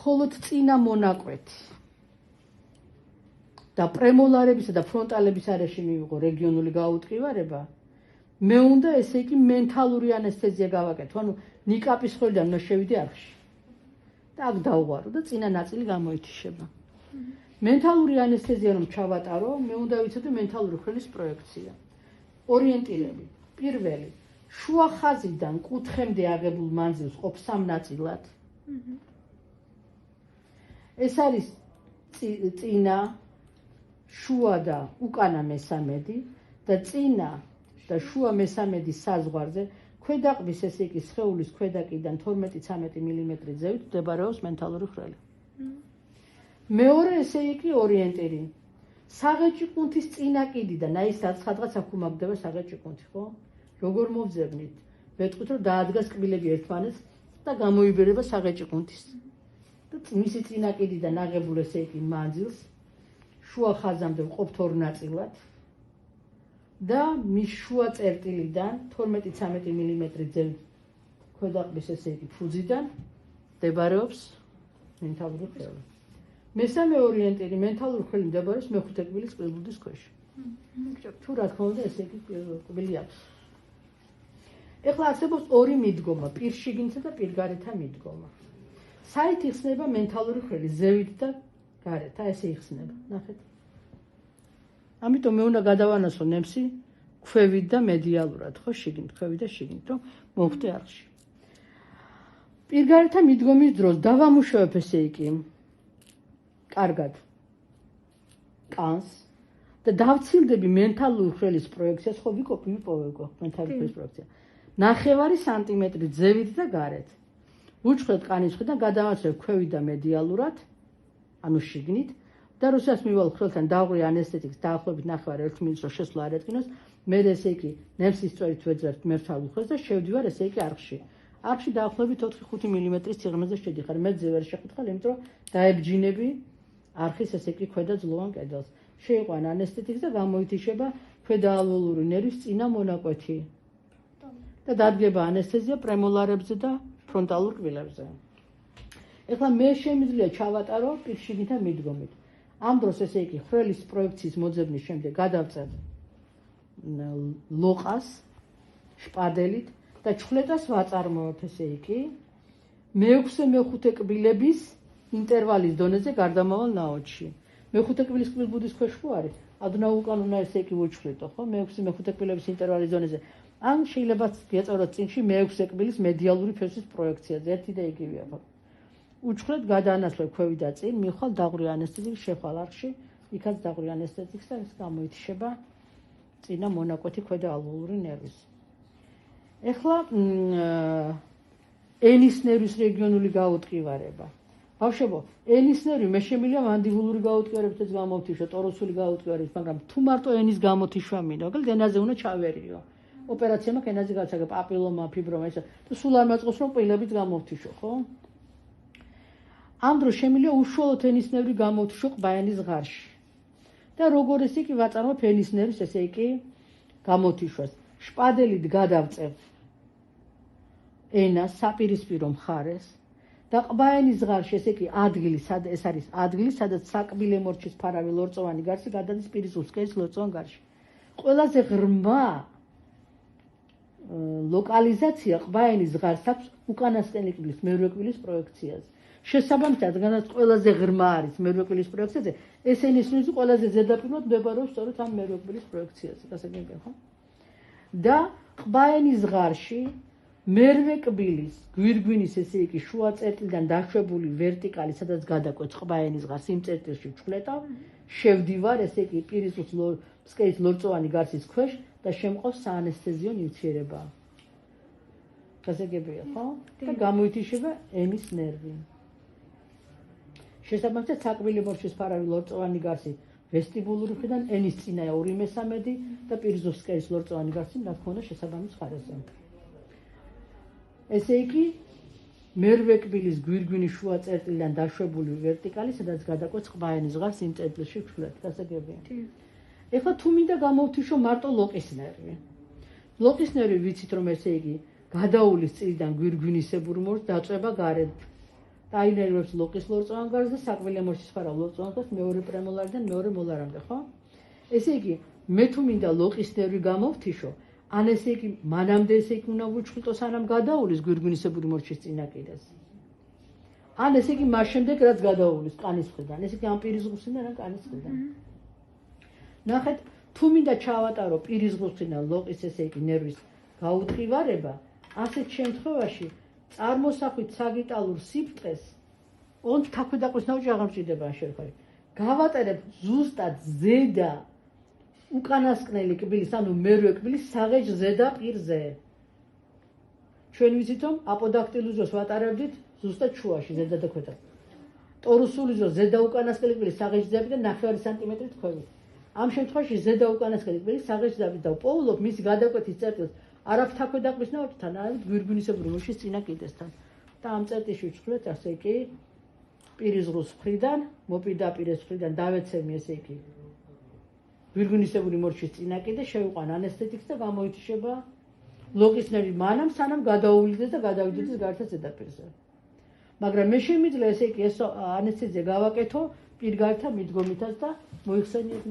მხოლოდ წინა მონაკვეთი და პრემოლარებისა და ფრონტალების არეში მივიღო რეგიონული გაუტყივარება, მე უნდა ესე იგი მენტალური ანესთეზია გავაკეთო, ანუ ნიკაპის ხვედრიდან უნდა შევიდე არხში. და აქ დავღვარო და წინა ნაწილი გამოითიშება. მენტალური ანესთეზია რომ ჩავატარო, მე უნდა ვიცოდე მენტალური ხრელის პროექცია. ორიენტირები. პირველი, შუა ხაზიდან კუთხემდე აღებულ მანძილს ყოფ სამ ნაწილად. ეს არის წინა, შუა და უკანა მესამედი და წინა და შუა მესამედის საზღვარზე ქვედაყბის ესე იგი სხეულის ქვედაკიდან 12-13 მმ ზევით მდებარეობს მენტალური ხრელი. მეორე ესე იგი ორიენტირი. საღეჭი კუნთის წინა კიდიდან, აი სადღაც აქ უმაგდება საღეჭი კუნთი, ხო? როგორ მოვძებნით? ვეთქვით რომ დაადგას კბილები ერთმანეთს და გამოიბერება საღეჭი კუნთის. და მისი წინა კიდიდან აღებულ ესე იგი მანძილს შუა ხაზამდე ვყოფთ ორ ნაწილად და მის შუა წერტილიდან 12-13 მმ ზევით ქვედაყბის ესე იგი ფუძიდან მდებარეობს მენტალური ხრელი. მესამე ორიენტირი მენტალური ხრელი მდებარეობს მეხუთე კბილის კბილბუდის ქვეშ. თუ რა თქმა უნდა ესე იგი კბილი აქვს. ეხლა არსებობს ორი მიდგომა, პირშიგნითა და პირგარეთა მიდგომა. საით იხსნება მენტალური ხრელი, ზევით და გარეთ, ესე იხსნება. ნახეთ. ამიტომ მე უნდა გადავანასო ნემსი ქვევით და მედიალურად, ხო, შიგნით, ქვევით და შიგნით, რომ მოვხვდე არხში. პირგარეთა მიდგომის დროს დავამუშავებ ესე იგი კარგად კანს და დავცილდები მენტალური ხრელის პროექციას, ხო ვიპოვე მენტალური ხრელის პროექცია. 9 სანტიმეტრი ზევით და გარეთ. ვუჩხრეთ კანის მხრიდან გადავაცვლებ ქვევით და მედიალურად, ანუ შიგნით და როდესაც მივალ ხრელთან დავღრი ანესთეტიკს დაახლოებით 9 მინუტს რომ შესვლა არ ეტკინოს, მე ესე იგი ნემსის წვერით ვეძებთ მერთალ ხრელს და შევდივარ ესე იგი არხში. არხში დაახლოებით 4-5 მმ-ის სიღრმეზე შედიხარ. მე ძე ვერ შეხუთხარ, იმიტომ რომ დაებჯინები არხის ესე იგი ქვედა ძლოვან კედელს. შეიყვან ანესთეტიკს და გამოითიშება ქვედაალვეოლური ნერვის წინა მონაკვეთი. და დადგება ანესთეზია პრემოლარებზე და ფრონტალურ კბილებზე. ეხლა მე შემიძლია ჩავატარო პირშიგნითა მიდგომით. ამ დროს ესე იგი ხრელის პროექციის მოძებნის შემდეგ გადავწერ ლოყას შპადელით და ჩხლეტას ვაწარმოებ ესე იგი მე-6 მე-5 კბილების ინტერვალის დონეზე გარდამავალ ნაოდში. მე-5 კბილის კბილბუდის ქვეშ ხო არის? ადნაუ უკან უნდა ესე იგი ვუჩხლეტო, ხო? მე-6 მე-5 კბილების ინტერვალის დონეზე. ან შეიძლება გეწევროთ წინში მე-6 კბილის მედიალური ფესვის პროექციაზე, ერთი და იგივეა, ხო? უჩხლეთ გადაანაცვლებ ქვევით და წინ, მიხვალ დაღვრი ანესთეზიკს, შეხვალ არხში, იქაც დაღვრი ანესთეზიკს და ეს გამოითიშება წინა მონაკვეთი ქვედა ალვეოლური ნერვის. ეხლა ენის ნერვის რეგიონული გაუტყივარება. ბავშვებო, ენის ნერვი მე შემიძლია მანდიბულური გაუტყივარებითაც გამოვთიშო, ტოროსული გაუტყივარებით, მაგრამ თუ მარტო ენის გამოთიშვა მინდა, მოკლედ ენაზე უნდა ჩავერიო. ოპერაცია მაქვს ენაზე გავცაგებ, პაპილომა, ფიბრომა, ესა და სულ არ მაწყობს რომ ყილებით გამოვთიშო, ხო? ამ დროს შემიძლია უშუალოდ ენის ნერვი გამოვთიშო ყბაენის ღარში. და როგორ ესე იგი ვაწარმოებ ენის ნერვის ესე იგი გამოვთიშვას. შპადელით გადავწევ ენას საპირისპირო მხარეს და ყბაენის ღარში ესე იგი ადგილი, ეს არის ადგილი, სადაც საკბილე მორჩის ფარავი ლორწოვანი გარსი გადადის პირის უსქერის ლორწოვან გარში. ყველაზე ღრმა ლოკალიზაცია ყბაენის ღარს აქვს უკანასკენი კბილის, მერვე კბილის პროექციაზე. შესაბამისად, რადგანაც ყველაზე ღრმა არის მერვე კბილის პროექციაზე, ეს ენის ნერვი ყველაზე ზედაპირულად მდებარეობს სწორედ ამ მერვე კბილის პროექციაზე. გასაგებია, ხო? და ყბაენის ღარში მერვე კბილის გვირგვინის ესე იგი შუა წერტილიდან დაშვებული ვერტიკალი, სადაც გადაკვეთს ყბაენის ღარს, იმ წერტილში ვჩხლეტავ, შევდივარ ესე იგი პირის სკერის ლორწოვანი გარსის ქვეშ და შემყავს საანესთეზიო ნივთიერება. გასაგებია, ხო? და გამოითიშება ენის ნერვი. შესაბამისად, საკბილე მორჩის ფარავი ლორწოვანი გარსი ვესტიბულური მხრიდან ენის წინა 2/3 და პირის სკერის ლორწოვანი გარსი რა თქმა უნდა შესაბამის მხარეზე. ესე იგი, მერვე კბილის გვირგვინის შუა წერტილიდან დაშვებული ვერტიკალი, სადაც გადაკვეთს ყბაენის ღარს, იმ წერტილში ვჩხლეთ. გასაგებია. ეხლა თუ მინდა გამოვთიშო მარტო ლოყის ნერვი. ლოყის ნერვი ვიცით რომ ესე იგი გადაულის წილიდან გვირგვინისებურ მორს დაწვება გარეთ დაინერვებს ლოყის ლორწოვან გარს და საკვილემოში სფერო ლორწოვანს მეორე პრემოლარიდან მეორე მოლარამდე, ხო? ესე იგი, მე თუ მინდა ლოყის ნერვი გამოვთიშო, ან ესე იგი, მანამდე ესე იგი უნდა ვუჩხიტო სანამ გადაუვლის გვირგვინისებური მორჩის წინაკიდეს. ან ესე იგი, მას შემდეგ რაც გადაუვლის კანის მხრიდან, ესე იგი, ამ პირის ზღუსიდან ან კანის მხრიდან. ნახეთ, თუ მინდა ჩავატარო პირის ზღუსიდან ლოყის ესე იგი ნერვის გაუტყივარება, ასეთ შემთხვევაში წარმოსახვით საგიტალურ სიფტყეს ონთ თაქვედაყრის ნაოჭი აღარ მჭირდება შეხვედრა. გავატარებ ზუსტად ზედა უკანასკნელი კბილის, ანუ მერვე კბილის საღეჯ ზედაპირზე. ჩვენ ვიცით რომ აპოდაქტილუზოს ვატარებდით ზუსტად შუაში ზედა და ქვედა. ტორუსულიზოს ზედა უკანასკნელი კბილის საღეჯ ზედაპირზე 9 სანტიმეტრით ქვევით. ამ შემთხვევაში ზედა უკანასკნელი კბილის საღეჯ ზედაპირზე და პოულობ მისი გადაკვეთის წერტილს არაფ თაქვედაყრის ნაოჭთან, არამედ გვირგვინისებური მორჩის წინაკიდესთან. და ამ წერტილში ვჩვენებთ ასე იგი პირის ზღვის მხრიდან, მოპირდაპირეს მხრიდან დავეცემი ესე იგი გვირგვინისებური მორჩის წინაკიდე, შევიყვან ანესთეტიკს და გამოითიშება ლოყის ნერვი მანამ სანამ გადაუვლიდეს და გადავიდოდეს გართა ზედაპირზე. მაგრამ მე შემიძლია ესე იგი ეს ანესთეზია გავაკეთო პირგართა მიდგომითაც და მოიხსენიებ